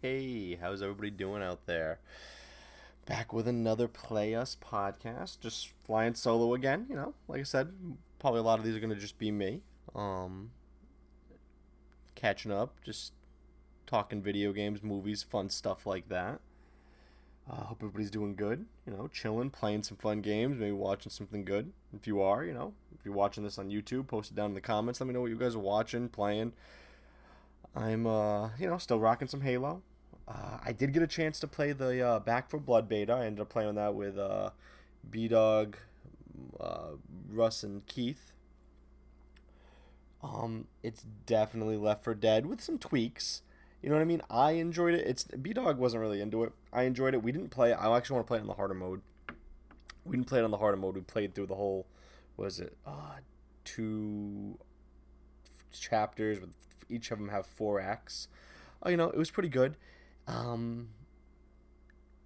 Hey, how's everybody doing out there? Back with another Play Us podcast. Just flying solo again, Like I said, probably a lot of these are going to just be me. Um, Catching up, just talking video games, movies, fun stuff like that. Hope everybody's doing good, chilling, playing some fun games, maybe watching something good. If you are, if you're watching this on YouTube, post it down in the comments. Let me know what you guys are watching, playing. I'm still rocking some Halo. I did get a chance to play the Back for Blood beta. I ended up playing that with B Dog, uh, Russ, and Keith. It's definitely Left for Dead with some tweaks. You know what I mean? I enjoyed it. It's B Dog wasn't really into it. I enjoyed it. We didn't play it. I actually want to play it on the harder mode. We didn't play it on the harder mode. We played through the whole, what is it? Two chapters with each of them have four acts. It was pretty good. Um,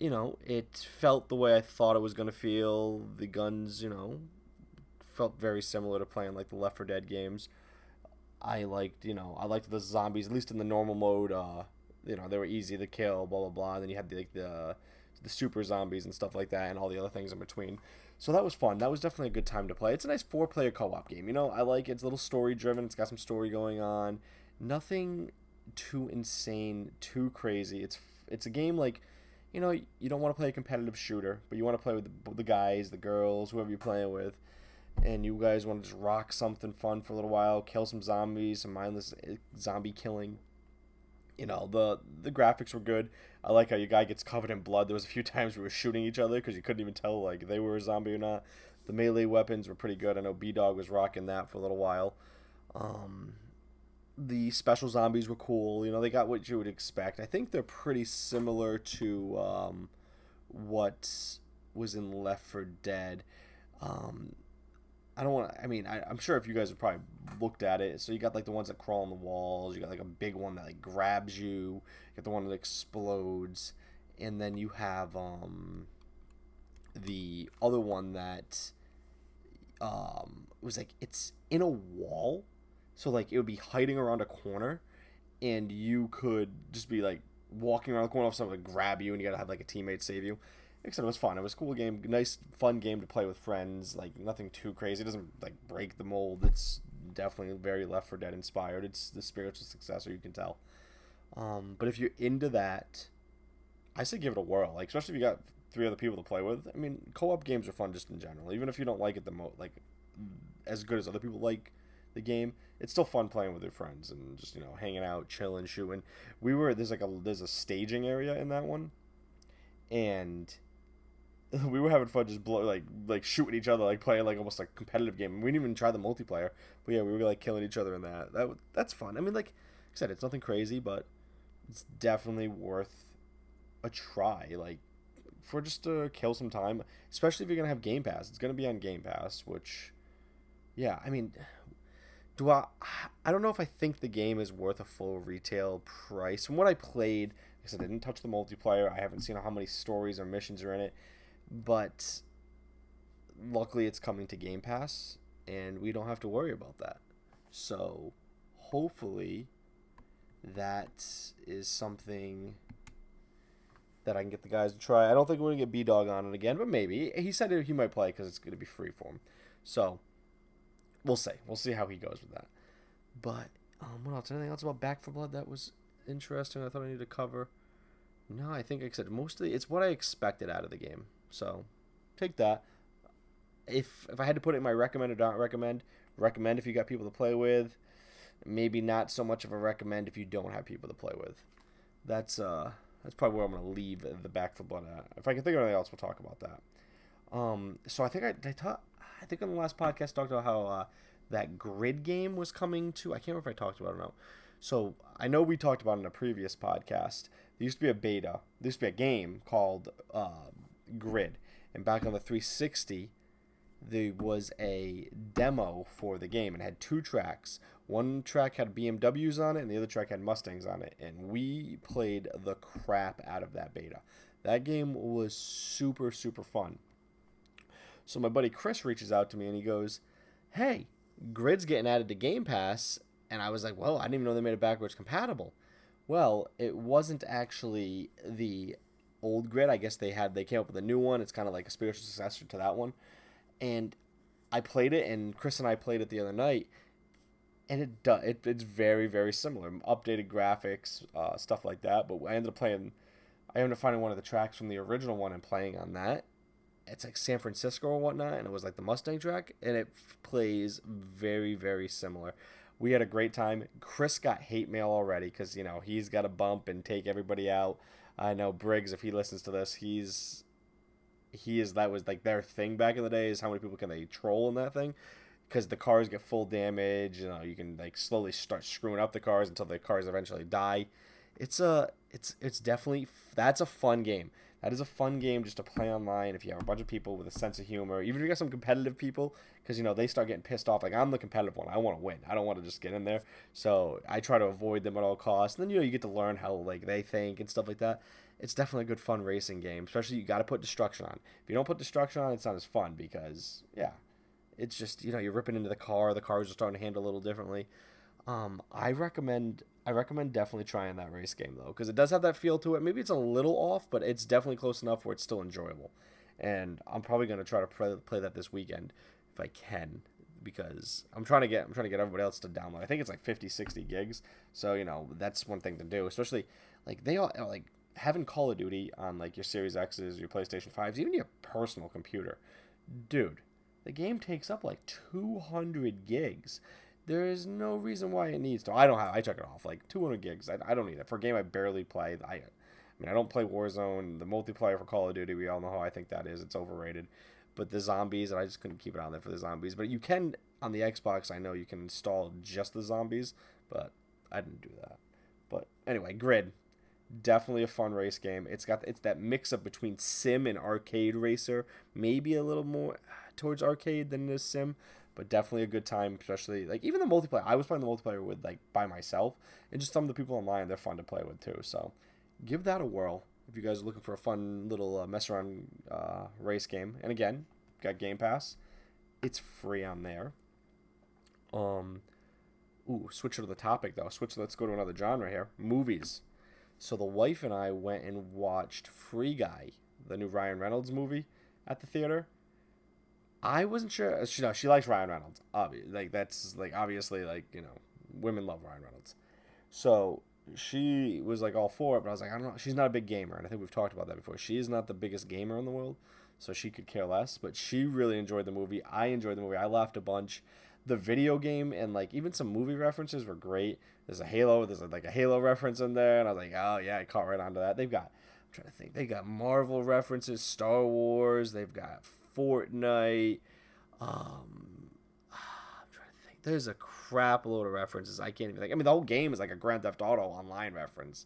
it felt the way I thought it was gonna feel. The guns, felt very similar to playing like the Left 4 Dead games. I liked the zombies, at least in the normal mode. They were easy to kill, blah blah blah. And then you had the super zombies and stuff like that, and all the other things in between. So that was fun. That was definitely a good time to play. It's a nice four-player co-op game. I like it. It's a little story-driven. It's got some story going on. Nothing too insane, too crazy. It's a game like, you don't want to play a competitive shooter, but you want to play with the guys, the girls, whoever you're playing with, and you guys want to just rock something fun for a little while, kill some zombies, some mindless zombie killing. The graphics were good. I like how your guy gets covered in blood. There was a few times we were shooting each other because you couldn't even tell like they were a zombie or not. The melee weapons were pretty good. I know B Dog was rocking that for a little while. Um, the special zombies were cool. They got what you would expect. I think they're pretty similar to what was in Left 4 Dead. Um, I don't want to. I'm sure if you guys have probably looked at it. So you got like the ones that crawl on the walls. You got like a big one that like grabs you. You got the one that explodes, and then you have the other one that was like it's in a wall, so like it would be hiding around a corner, and you could just be like walking around the corner, if someone would grab you, and you gotta have like a teammate save you. Like I said, it was fun. It was a cool game, nice, fun game to play with friends. Like nothing too crazy. It doesn't like break the mold. It's definitely very Left 4 Dead inspired. It's the spiritual successor, you can tell. But if you're into that, I say give it a whirl. Like especially if you got three other people to play with. Co-op games are fun just in general. Even if you don't like it the most, like as good as other people like the game, it's still fun playing with your friends and just hanging out, chilling, shooting. There's a staging area in that one, and we were having fun just like shooting each other, like playing like almost like competitive game. We didn't even try the multiplayer, but yeah, we were like killing each other in that. That's fun. Like I said, it's nothing crazy, but it's definitely worth a try. Like for just to kill some time, especially if you're gonna have Game Pass. It's gonna be on Game Pass, which yeah, do I don't know if I think the game is worth a full retail price. From what I played, like I said, I didn't touch the multiplayer. I haven't seen how many stories or missions are in it, but luckily it's coming to Game Pass, and we don't have to worry about that. So hopefully that is something that I can get the guys to try. I don't think we're gonna get B Dog on it again, but maybe he said he might play because it's gonna be free for him. So we'll see. We'll see how he goes with that. But what else? Anything else about Back for Blood that was interesting? I thought I needed to cover. No, I think like I said mostly it's what I expected out of the game. So take that. If I had to put it in my recommend or not recommend if you got people to play with. Maybe not so much of a recommend if you don't have people to play with. That's probably where I'm gonna leave the Back for Blood at. If I can think of anything else, we'll talk about that. So I think I think on the last podcast I talked about how that Grid game was coming to. I can't remember if I talked about it or not. So I know we talked about it in a previous podcast. There used to be a beta. There used to be a game called Grid, and back on the 360, there was a demo for the game and it had two tracks. One track had BMWs on it and the other track had Mustangs on it, and we played the crap out of that beta. That game was super super fun. So my buddy Chris reaches out to me and he goes, "Hey, Grid's getting added to Game Pass." And I was like, "Well, I didn't even know they made it backwards compatible." Well, it wasn't actually the old grid. I guess they came up with a new one. It's kind of like a spiritual successor to that one. And I played it, and Chris and I played it the other night, and it's very very similar. Updated graphics, stuff like that. But I ended up finding one of the tracks from the original one and playing on that. It's like San Francisco or whatnot, and it was like the Mustang track, and it plays very very similar. We had a great time. Chris got hate mail already because he's got to bump and take everybody out. I know Briggs, if he listens to this, that was like their thing back in the day, is how many people can they troll in that thing, because the cars get full damage. You can like slowly start screwing up the cars until the cars eventually die. It's definitely, that's a fun game. That is a fun game just to play online if you have a bunch of people with a sense of humor. Even if you got some competitive people, because they start getting pissed off. Like, I'm the competitive one. I want to win. I don't want to just get in there. So I try to avoid them at all costs. And then you get to learn how like they think and stuff like that. It's definitely a good fun racing game. Especially, you got to put destruction on. If you don't put destruction on, it's not as fun, because yeah, it's just you're ripping into the car. The cars are starting to handle a little differently. I recommend definitely trying that race game though, because it does have that feel to it. Maybe it's a little off, but it's definitely close enough where it's still enjoyable. And I'm probably gonna try to play that this weekend if I can, because I'm trying to get everybody else to download. I think it's like 50, 60 gigs. So that's one thing to do, especially like they all like having Call of Duty on like your Series X's, your PlayStation 5s, even your personal computer, dude. The game takes up like 200 gigs. There is no reason why it needs to. I took it off like 200 gigs. I don't need it for a game I barely play. I don't play Warzone. The multiplayer for Call of Duty, we all know how I think that is. It's overrated. But the zombies, and I just couldn't keep it on there for the zombies. But you can, on the Xbox, I know you can install just the zombies, but I didn't do that. But anyway, Grid, definitely a fun race game. It's that mix up between sim and arcade racer, maybe a little more towards arcade than it is sim, but definitely a good time. Especially like even the multiplayer. I was playing the multiplayer with like by myself, and just some of the people online. They're fun to play with too. So give that a whirl if you guys are looking for a fun little mess around race game. And again, got Game Pass. It's free on there. Um, Switch to the topic though. Let's go to another genre here. Movies. So the wife and I went and watched Free Guy, the new Ryan Reynolds movie, at the theater. I wasn't sure. She likes Ryan Reynolds. Like that's like obviously like women love Ryan Reynolds. So she was like all for it, but I was like, I don't know. She's not a big gamer, and I think we've talked about that before. She is not the biggest gamer in the world, so she could care less. But she really enjoyed the movie. I enjoyed the movie. I laughed a bunch. The video game and like even some movie references were great. There's like a Halo reference in there, and I was like, oh yeah, I caught right onto that. I'm trying to think. They got Marvel references, Star Wars. They've got Fortnite. I'm trying to think. There's a crap load of references. I can't even think. I mean, the whole game is like a Grand Theft Auto online reference.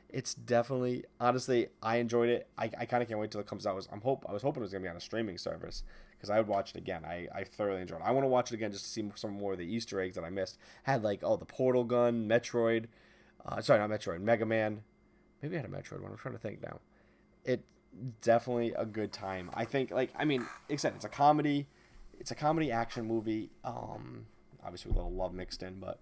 It's definitely, honestly, I enjoyed it. I kind of can't wait till it comes out. I was hoping it was gonna be on a streaming service because I would watch it again. I thoroughly enjoyed it. I want to watch it again just to see some more of the Easter eggs that I missed. Had like the portal gun, Metroid, sorry, not Metroid, Mega Man. Maybe I had a Metroid one. I'm trying to think now. It definitely a good time. I think like except it's a comedy. It's a comedy action movie. Obviously with a little love mixed in, but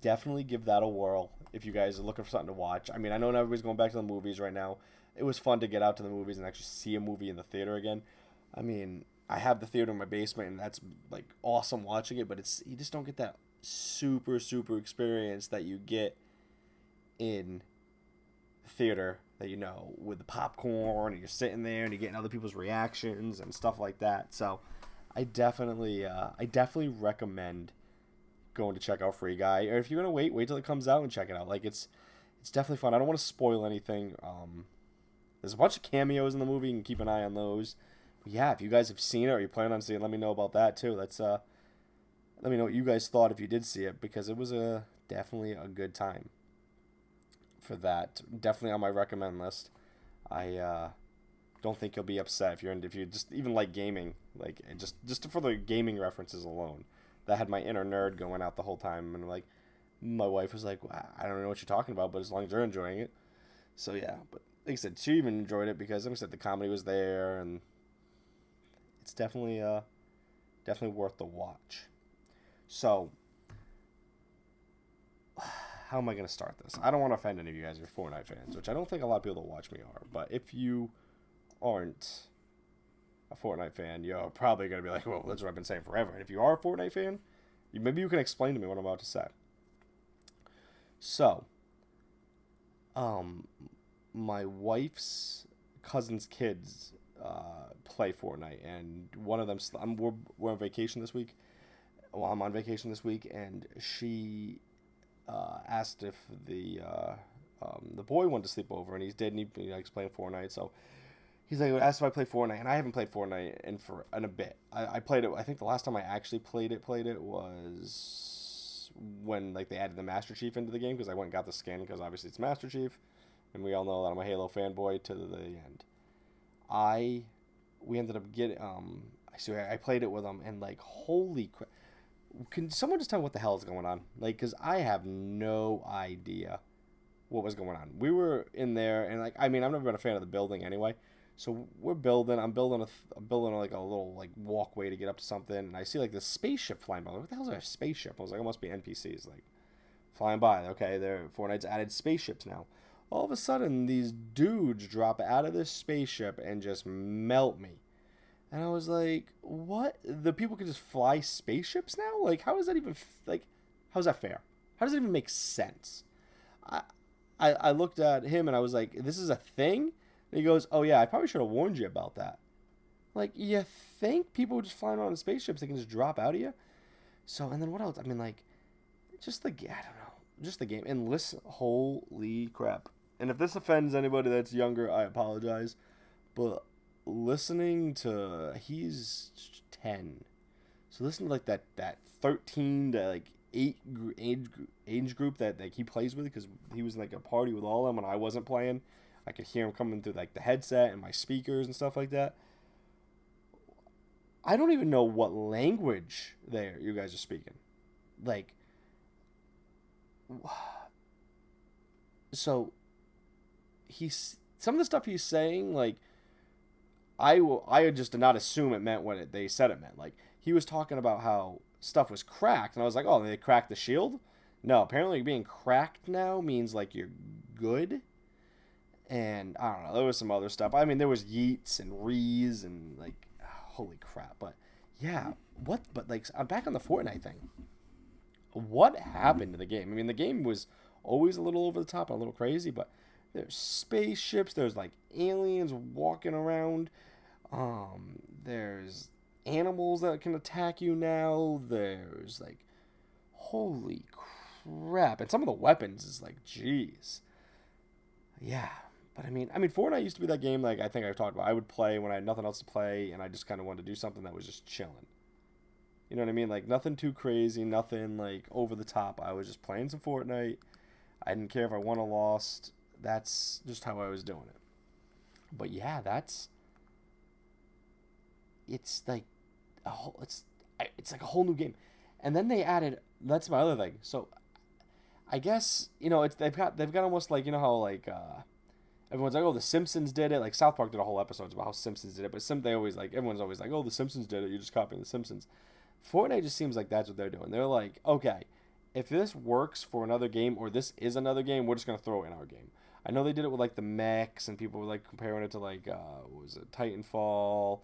definitely give that a whirl if you guys are looking for something to watch. I mean, I know everybody's going back to the movies right now. It was fun to get out to the movies and actually see a movie in the theater again. I mean, I have the theater in my basement, and that's like awesome watching it, but you just don't get that super super experience that you get in theater, that with the popcorn, and you're sitting there and you're getting other people's reactions and stuff like that. So I definitely recommend going to check out Free Guy. Or if you're gonna wait till it comes out and check it out. Like it's definitely fun. I don't want to spoil anything. There's a bunch of cameos in the movie. You can keep an eye on those. But yeah, if you guys have seen it or you plan on seeing it, let me know about that too. Let me know what you guys thought if you did see it, because it was definitely a good time for that. Definitely on my recommend list. I don't think you'll be upset if you just even like gaming, like just for the gaming references alone. That had my inner nerd going out the whole time, and like my wife was like, "Wow, I don't know what you're talking about, but as long as you're enjoying it." So yeah, but like I said, she even enjoyed it because like I said, the comedy was there, and it's definitely worth the watch. So how am I going to start this? I don't want to offend any of you guys who are Fortnite fans, which I don't think a lot of people that watch me are. But if you aren't a Fortnite fan, you're probably going to be like, well, that's what I've been saying forever. And if you are a Fortnite fan, maybe you can explain to me what I'm about to say. So, my wife's cousin's kids play Fortnite, and one of them, we're on vacation this week. Well, I'm on vacation this week, and she asked if the boy wanted to sleep over, and he did, and he likes playing Fortnite, so he's like, asked if I play Fortnite, and I haven't played Fortnite in a bit. I played it, I think the last time I actually played it was when like they added the Master Chief into the game, because I went and got the skin, because obviously it's Master Chief, and we all know that I'm a Halo fanboy to the end. We ended up getting, I played it with him, and like, holy crap. Can someone just tell me what the hell is going on? Like, because I have no idea what was going on. We were in there, and like, I mean, I've never been a fan of the building anyway. So we're building. I'm building like a little like walkway to get up to something, and I see like this spaceship flying by. Like, what the hell is a spaceship? I was like, it must be NPCs like flying by. Okay, Fortnite's added spaceships now. All of a sudden, these dudes drop out of this spaceship and just melt me. And I was like, what? The people can just fly spaceships now? Like, how is that even, like, how's that fair? How does it even make sense? I looked at him and I was like, this is a thing? And he goes, oh yeah, I probably should have warned you about that. Like, you think people just flying around in spaceships, they can just drop out of you? So, and then what else? I mean, like, just the, I don't know, just the game. And listen, holy crap. And if this offends anybody that's younger, I apologize. But listening to, he's 10, so listen to like that 13 to like 8 age group that like he plays with, because he was in like a party with all of them when I wasn't playing. I could hear him coming through like the headset and my speakers and stuff like that. I don't even know what language you guys are speaking. Like, so some of the stuff he's saying, like, I just did not assume it meant what they said it meant. Like, he was talking about how stuff was cracked, and I was like, oh, they cracked the shield? No, apparently being cracked now means like you're good. And I don't know, there was some other stuff. I mean, there was yeets and rees and like, holy crap. But yeah, but like, I'm back on the Fortnite thing. What happened to the game? I mean, the game was always a little over the top and a little crazy, but there's spaceships, there's like aliens walking around, there's animals that can attack you now, there's like, holy crap. And some of the weapons is like, jeez. Yeah. But I mean, Fortnite used to be that game, like I think I've talked about. I would play when I had nothing else to play, and I just kind of wanted to do something that was just chilling. You know what I mean? Like, nothing too crazy, nothing like over the top. I was just playing some Fortnite. I didn't care if I won or lost. That's just how I was doing it. But yeah, it's like it's like a whole new game. And then they added, that's my other thing. So I guess, you know, they've got almost like, you know how like everyone's like, oh, the Simpsons did it. Like, South Park did a whole episode about how Simpsons did it, but everyone's always like, oh, the Simpsons did it. You're just copying the Simpsons. Fortnite just seems like that's what they're doing. They're like, okay, if this works for another game, or this is another game, we're just gonna throw it in our game. I know they did it with like the mechs, and people were like comparing it to like what was it, Titanfall,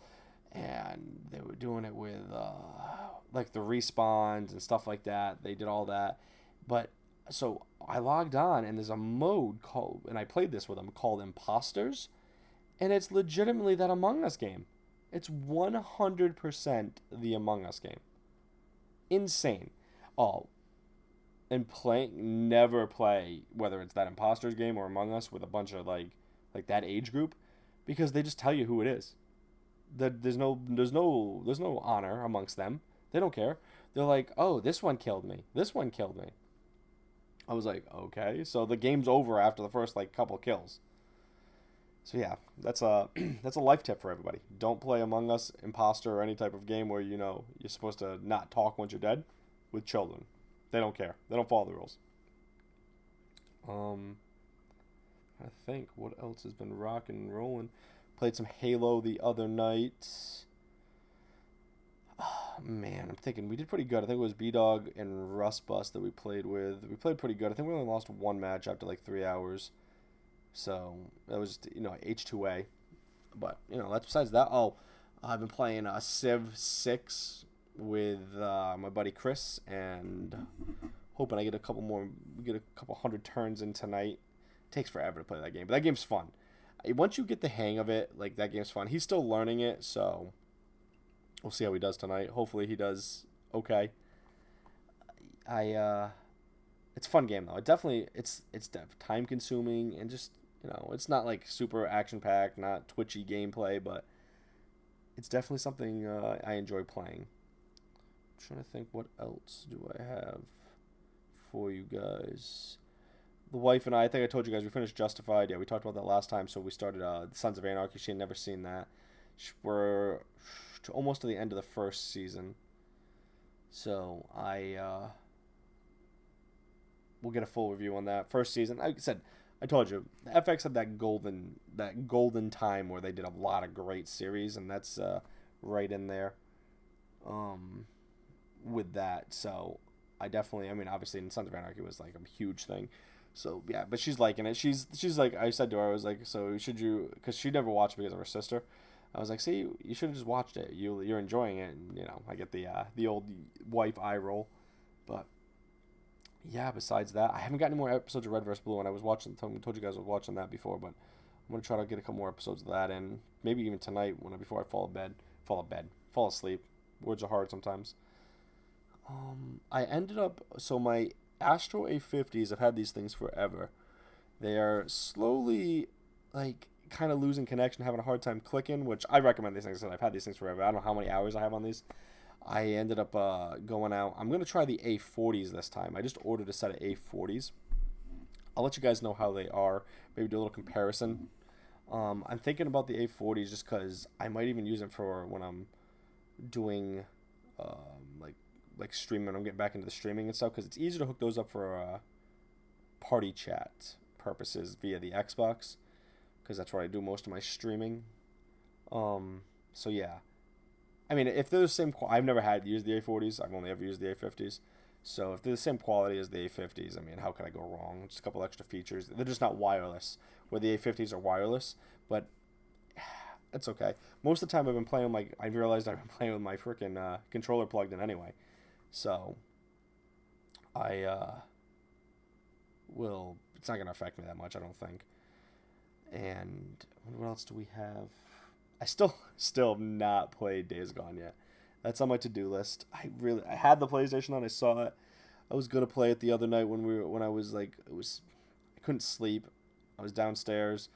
and they were doing it with like the respawns and stuff like that. They did all that, but so I logged on, and there's a mode called, and I played this with them, called Imposters, and it's legitimately that Among Us game. It's 100% the Among Us game. Insane. Oh, and never play, whether it's that Imposters game or Among Us, with a bunch of like that age group, because they just tell you who it is. There's no honor amongst them. They don't care. They're like, oh, this one killed me. This one killed me. I was like, okay, so the game's over after the first like couple kills. So yeah, that's a that's a life tip for everybody. Don't play Among Us, Imposter, or any type of game where, you know, you're supposed to not talk once you're dead, with children. They don't care. They don't follow the rules. I think what else has been rocking and rolling. Played some Halo the other night. Man, I'm thinking we did pretty good. I think it was B Dog and Russ Bus that we played with. We played pretty good. I think we only lost one match after like 3 hours. So that was H2A. But that's besides that. Oh, I've been playing Civ 6 with my buddy Chris, and hoping I get a couple more, get a couple hundred turns in tonight. It takes forever to play that game, but that game's fun. Once you get the hang of it, like that game's fun. He's still learning it, so we'll see how he does tonight. Hopefully he does okay. It's a fun game though. It's time consuming and just it's not like super action packed, not twitchy gameplay, but it's definitely something I enjoy playing. I'm trying to think what else do I have for you guys. The wife and I think I told you guys we finished Justified. Yeah, we talked about that last time. So we started Sons of Anarchy. She had never seen that. We're almost to the end of the first season. So I we'll get a full review on that first season. Like I said, I told you, FX had that golden time where they did a lot of great series, and that's right in there with that. So I mean, obviously, in Sons of Anarchy was like a huge thing. So yeah, but she's liking it. She's like, I said to her, I was like, so should you? Because she never watched because of her sister. I was like, see, you should have just watched it. You're enjoying it, and I get the old wife eye roll, but yeah. Besides that, I haven't got any more episodes of Red vs. Blue, and I was watching. Told you guys I was watching that before, but I'm gonna try to get a couple more episodes of that, and maybe even tonight before I fall asleep. Words are hard sometimes. I ended up my Astro A50s. I've had these things forever. They are slowly, like, kind of losing connection, having a hard time clicking, which I recommend these things. I've had these things forever. I don't know how many hours I have on these. I ended up going out. I'm going to try the A40s this time. I just ordered a set of A40s. I'll let you guys know how they are. Maybe do a little comparison. I'm thinking about the A40s just because I might even use them for when I'm doing like streaming. I'm getting back into the streaming and stuff because it's easier to hook those up for party chat purposes via the Xbox because that's where I do most of my streaming. So yeah, I mean, if they're the same, I've never had used the A40s. I've only ever used the A50s. So if they're the same quality as the A50s, I mean, how could I go wrong? Just a couple extra features. They're just not wireless, where the A50s are wireless. But it's okay. Most of the time I've been playing with I realized I've been playing with my freaking controller plugged in anyway. So I will. It's not gonna affect me that much, I don't think. And what else do we have? I still have not played Days Gone yet. That's on my to-do list. I had the PlayStation on. I saw it. I was gonna play it the other night when I was like I couldn't sleep. I was downstairs.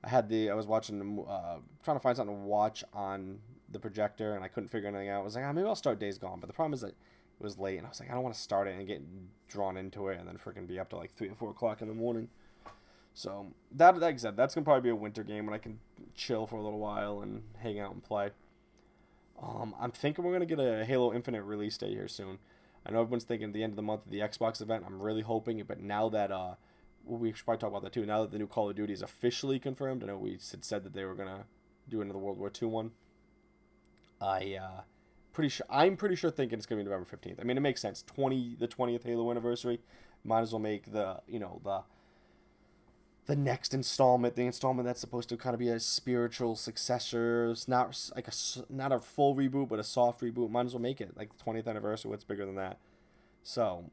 I was watching trying to find something to watch on the projector, and I couldn't figure anything out. I was like, maybe I'll start Days Gone. But the problem is that it was late, and I was like, I don't want to start it and get drawn into it, and then freaking be up to like 3 or 4 o'clock in the morning. So like I said, that's gonna probably be a winter game when I can chill for a little while and hang out and play. I'm thinking we're gonna get a Halo Infinite release date here soon. I know everyone's thinking at the end of the month of the Xbox event. I'm really hoping it, but now that we should probably talk about that too. Now that the new Call of Duty is officially confirmed, I know we had said that they were gonna do another World War II one. I'm pretty sure thinking it's gonna be November 15th. I mean, it makes sense. The 20th Halo anniversary. Might as well make the next installment, the installment that's supposed to kind of be a spiritual successor. It's not like not a full reboot, but a soft reboot. Might as well make it like the 20th anniversary. What's bigger than that? So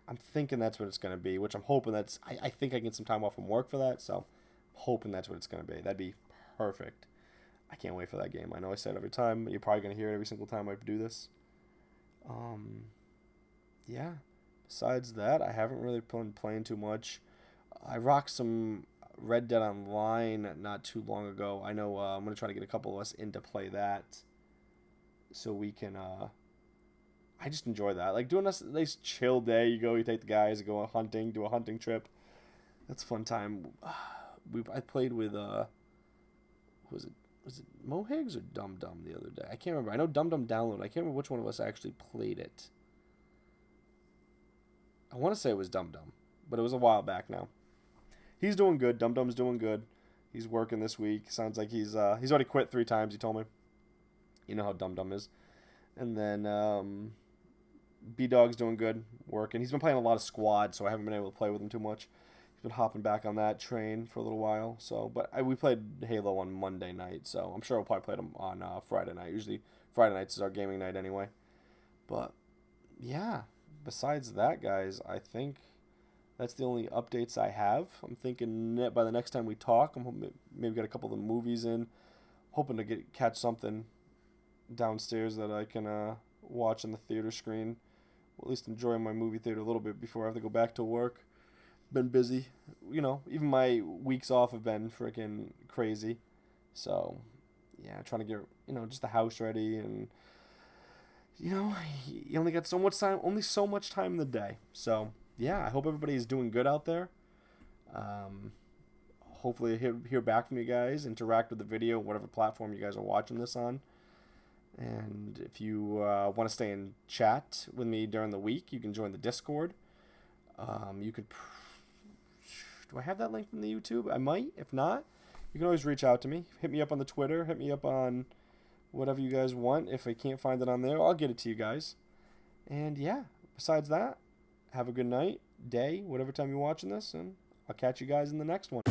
I'm thinking that's what it's going to be, which I'm hoping I think I can get some time off from work for that. So I'm hoping that's what it's going to be. That'd be perfect. I can't wait for that game. I know I say it every time. You're probably going to hear it every single time I do this. Yeah. Besides that, I haven't really been playing too much. I rocked some Red Dead Online not too long ago. I know I'm going to try to get a couple of us in to play that so we can... I just enjoy that. Like doing a nice chill day. You take the guys, go hunting, do a hunting trip. That's a fun time. I played with, was it Mohigs or Dum Dum the other day? I can't remember. I know Dum Dum downloaded. I can't remember which one of us actually played it. I want to say it was Dum Dum, but it was a while back now. He's doing good. Dum Dum's doing good. He's working this week. Sounds like he's already quit 3 times. He told me. You know how Dum Dum is, And then B Dog's doing good, working. He's been playing a lot of squad, so I haven't been able to play with him too much. He's been hopping back on that train for a little while. So, but we played Halo on Monday night, so I'm sure we'll probably play them on Friday night. Usually Friday nights is our gaming night anyway. But yeah, besides that, guys, I think that's the only updates I have. I'm thinking by the next time we talk, I'm maybe get a couple of the movies in. Hoping to catch something downstairs that I can watch on the theater screen. Or at least enjoy my movie theater a little bit before I have to go back to work. Been busy. Even my weeks off have been freaking crazy. So, yeah, trying to get, just the house ready. And, you only got so much time in the day. So, yeah, I hope everybody is doing good out there. Hopefully I hear back from you guys, interact with the video, whatever platform you guys are watching this on. And if you want to stay in chat with me during the week, you can join the Discord. You could... Do I have that link from the YouTube? I might. If not, you can always reach out to me. Hit me up on the Twitter. Hit me up on whatever you guys want. If I can't find it on there, I'll get it to you guys. And yeah, besides that, have a good night, day, whatever time you're watching this, and I'll catch you guys in the next one.